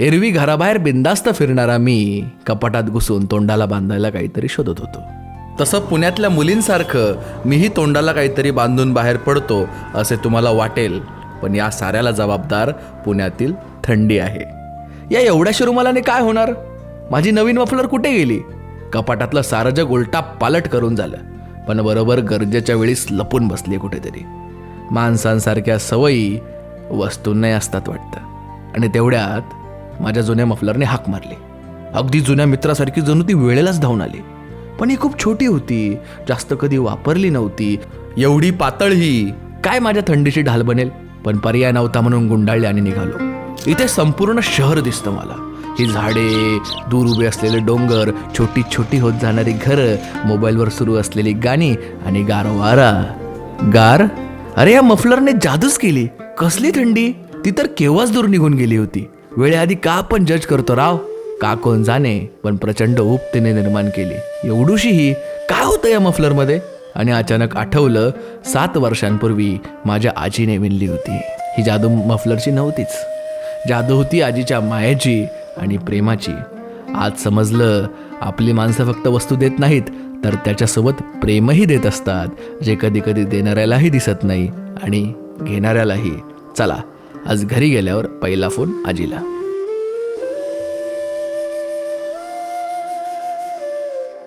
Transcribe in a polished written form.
एरवी घराबाहेर बिंदास्त फिरणारा मी कपाटात घुसून तोंडाला बांधायला काहीतरी शोधत होतो. तसं पुण्यातल्या मुलींसारखं मीही तोंडाला काहीतरी बांधून बाहेर पडतो असे तुम्हाला वाटेल, पण या साऱ्याला जबाबदार पुण्यातील थंडी आहे. या एवढ्याशा रुमालाने काय होणार? माझी नवीन मफलर कुठे गेली? कपाटातलं सारं जग उलटा पालट करून झालं, पण बरोबर गरजेच्या वेळीस लपून बसली कुठेतरी. माणसांसारख्या सवयी वस्तूंनाही असतात वाटतं. आणि तेवढ्यात माझ्या जुन्या मफलरने हाक मारली. अगदी जुन्या मित्रासारखी जणू ती वेळेलाच धावून आली. पण ही खूप छोटी होती, जास्त कधी वापरली नव्हती. एवढी पातळ ही काय माझ्या थंडीची ढाल बनेल? पण पर्याय नव्हता म्हणून गुंडाळले आणि निघालो. इथे संपूर्ण शहर दिसतं मला. ही झाडे, दूर उभे असलेले डोंगर, छोटी छोटी होत जाणारी घरं, मोबाईलवर सुरू असलेली गाणी आणि गारवारा. गार? अरे या मफलरने जादूच केली. कसली थंडी! ती तर केव्हाच दूर निघून गेली होती. वेळेआधी का आपण जज करतो राव? का कोण जाणे, पण प्रचंड ऊब तिने निर्माण केली. एवढूशी ही काय होतं या मफलरमध्ये? आणि अचानक आठवलं, 7 वर्षांपूर्वी माझ्या आजीने विणली होती. ही जादू मफलरची नव्हतीच. जादू होती आजीच्या मायेची आणि प्रेमाची. आज समजलं, आपली माणसं फक्त वस्तू देत नाहीत, तर त्याच्यासोबत प्रेमही देत असतात, जे कधी कधी देणाऱ्यालाही दिसत नाही आणि घेणाऱ्यालाही. चला, आज घरी गेल्यावर पहिला फोन आजीला.